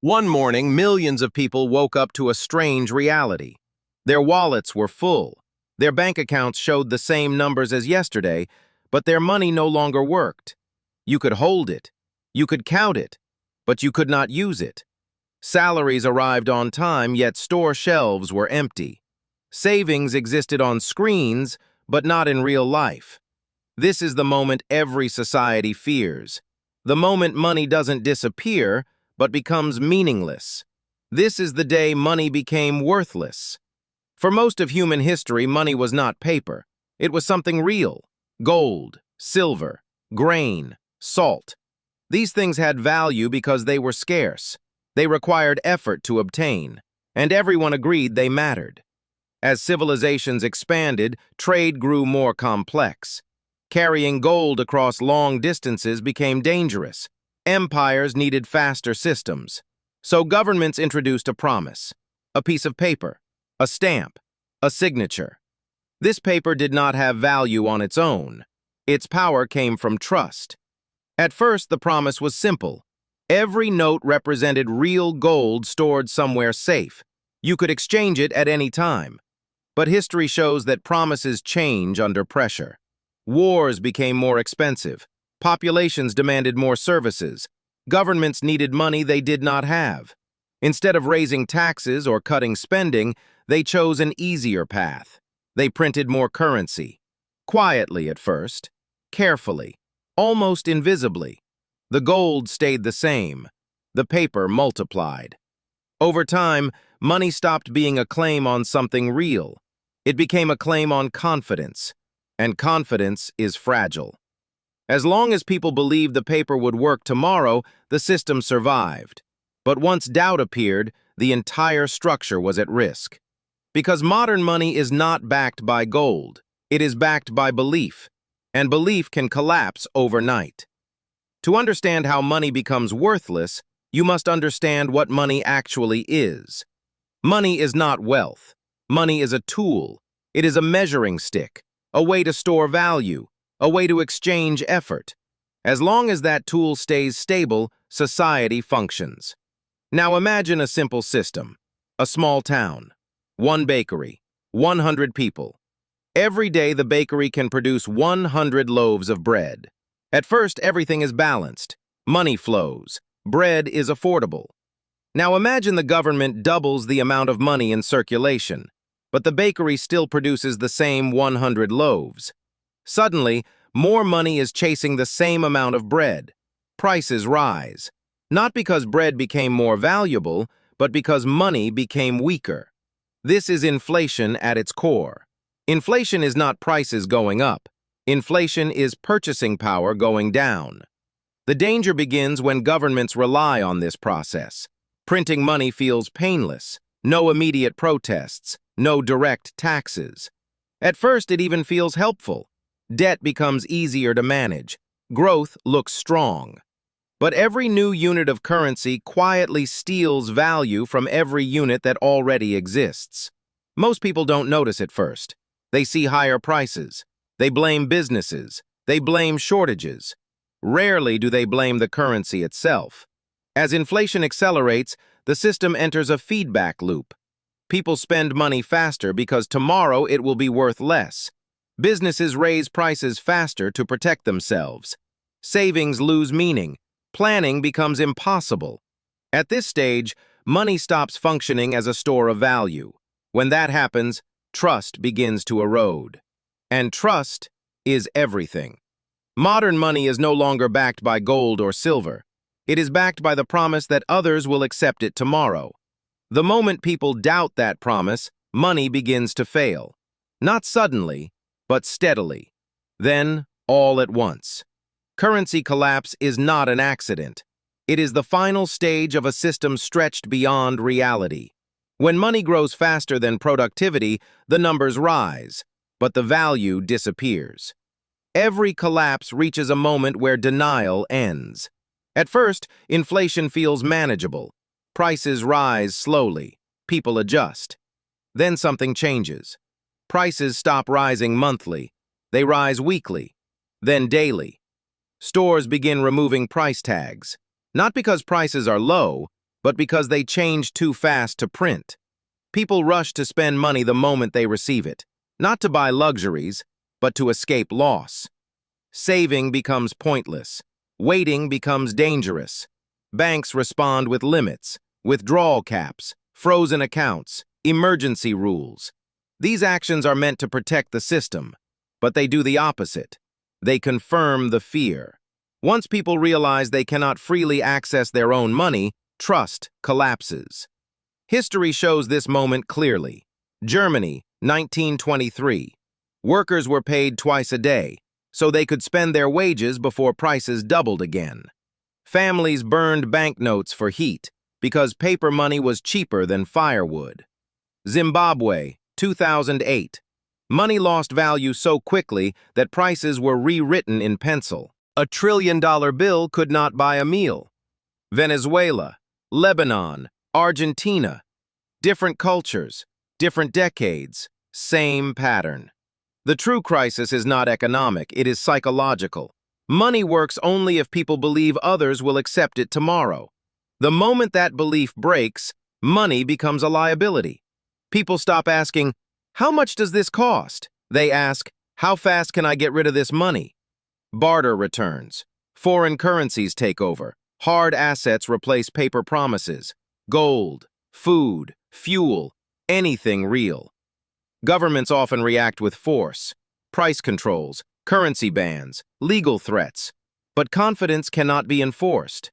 One morning, millions of people woke up to a strange reality. Their wallets were full. Their bank accounts showed the same numbers as yesterday, but their money no longer worked. You could hold it. You could count it, but you could not use it. Salaries arrived on time, yet store shelves were empty. Savings existed on screens, but not in real life. This is the moment every society fears. The moment money doesn't disappear, but becomes meaningless. This is the day money became worthless. For most of human history, money was not paper. It was something real: gold, silver, grain, salt. These things had value because they were scarce. They required effort to obtain, and everyone agreed they mattered. As civilizations expanded, trade grew more complex. Carrying gold across long distances became dangerous. Empires needed faster systems. So governments introduced a promise: a piece of paper, a stamp, a signature. This paper did not have value on its own. Its power came from trust. At first, the promise was simple. Every note represented real gold stored somewhere safe. You could exchange it at any time. But history shows that promises change under pressure. Wars became more expensive. Populations demanded more services. Governments needed money they did not have. Instead of raising taxes or cutting spending, they chose an easier path. They printed more currency. Quietly at first, carefully, almost invisibly. The gold stayed the same. The paper multiplied. Over time, money stopped being a claim on something real. It became a claim on confidence. And confidence is fragile. As long as people believed the paper would work tomorrow, the system survived. But once doubt appeared, the entire structure was at risk. Because modern money is not backed by gold. It is backed by belief. And belief can collapse overnight. To understand how money becomes worthless, you must understand what money actually is. Money is not wealth. Money is a tool. It is a measuring stick, a way to store value, a way to exchange effort. As long as that tool stays stable, society functions. Now imagine a simple system. A small town. One bakery. 100 people. Every day the bakery can produce 100 loaves of bread. At first, everything is balanced. Money flows. Bread is affordable. Now imagine the government doubles the amount of money in circulation, but the bakery still produces the same 100 loaves. Suddenly, more money is chasing the same amount of bread. Prices rise. Not because bread became more valuable, but because money became weaker. This is inflation at its core. Inflation is not prices going up. Inflation is purchasing power going down. The danger begins when governments rely on this process. Printing money feels painless. No immediate protests. No direct taxes. At first, it even feels helpful. Debt becomes easier to manage. Growth looks strong. But every new unit of currency quietly steals value from every unit that already exists. Most people don't notice at first. They see higher prices. They blame businesses. They blame shortages. Rarely do they blame the currency itself. As inflation accelerates, the system enters a feedback loop. People spend money faster because tomorrow it will be worth less. Businesses raise prices faster to protect themselves. Savings lose meaning. Planning becomes impossible. At this stage, money stops functioning as a store of value. When that happens, trust begins to erode. And trust is everything. Modern money is no longer backed by gold or silver. It is backed by the promise that others will accept it tomorrow. The moment people doubt that promise, money begins to fail. Not suddenly, but steadily. Then, all at once. Currency collapse is not an accident. It is the final stage of a system stretched beyond reality. When money grows faster than productivity, the numbers rise, but the value disappears. Every collapse reaches a moment where denial ends. At first, inflation feels manageable. Prices rise slowly. People adjust. Then something changes. Prices stop rising monthly. They rise weekly, then daily. Stores begin removing price tags, not because prices are low, but because they change too fast to print. People rush to spend money the moment they receive it, not to buy luxuries, but to escape loss. Saving becomes pointless. Waiting becomes dangerous. Banks respond with limits, withdrawal caps, frozen accounts, emergency rules. These actions are meant to protect the system, but they do the opposite. They confirm the fear. Once people realize they cannot freely access their own money, trust collapses. History shows this moment clearly. Germany, 1923. Workers were paid twice a day, so they could spend their wages before prices doubled again. Families burned banknotes for heat because paper money was cheaper than firewood. Zimbabwe, 2008. Money lost value so quickly that prices were rewritten in pencil. A $1 trillion bill could not buy a meal. Venezuela, Lebanon, Argentina. Different cultures, different decades, same pattern. The true crisis is not economic, it is psychological. Money works only if people believe others will accept it tomorrow. The moment that belief breaks, money becomes a liability. People stop asking, "How much does this cost?" They ask, "How fast can I get rid of this money?" Barter returns. Foreign currencies take over. Hard assets replace paper promises. Gold, food, fuel, anything real. Governments often react with force, price controls, currency bans, legal threats. But confidence cannot be enforced.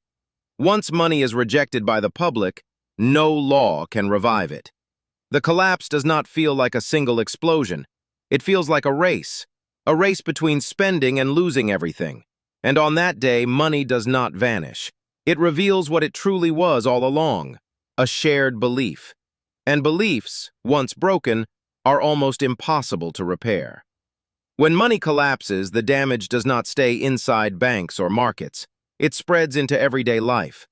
Once money is rejected by the public, no law can revive it. The collapse does not feel like a single explosion. It feels like a race between spending and losing everything. And on that day, money does not vanish. It reveals what it truly was all along, a shared belief. And beliefs, once broken, are almost impossible to repair. When money collapses, the damage does not stay inside banks or markets. It spreads into everyday life.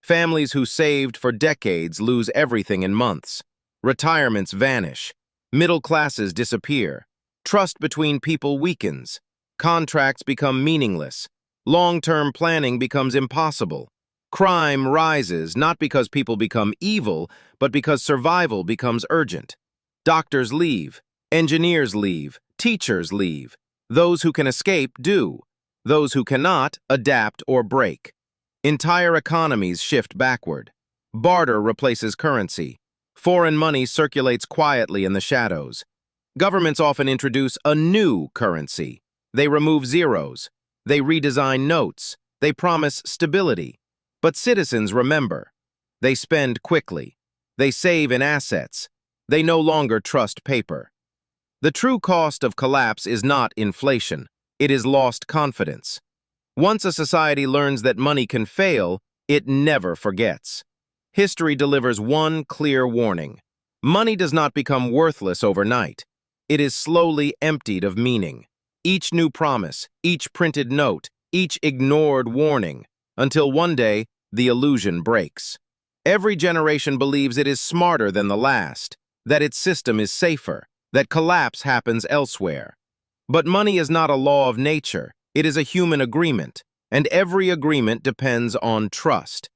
Families who saved for decades lose everything in months. Retirements vanish. Middle classes disappear. Trust between people weakens. Contracts become meaningless. Long-term planning becomes impossible. Crime rises not because people become evil, but because survival becomes urgent. Doctors leave. Engineers leave. Teachers leave. Those who can escape do. Those who cannot adapt or break. Entire economies shift backward. Barter replaces currency. Foreign money circulates quietly in the shadows. Governments often introduce a new currency. They remove zeros. They redesign notes. They promise stability. But citizens remember. They spend quickly. They save in assets. They no longer trust paper. The true cost of collapse is not inflation. It is lost confidence. Once a society learns that money can fail, it never forgets. History delivers one clear warning. Money does not become worthless overnight. It is slowly emptied of meaning. Each new promise, each printed note, each ignored warning, until one day, the illusion breaks. Every generation believes it is smarter than the last, that its system is safer, that collapse happens elsewhere. But money is not a law of nature. It is a human agreement, and every agreement depends on trust.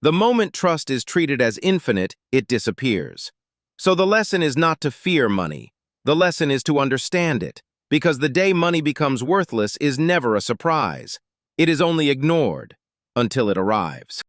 The moment trust is treated as infinite, it disappears. So the lesson is not to fear money. The lesson is to understand it, because the day money becomes worthless is never a surprise. It is only ignored until it arrives.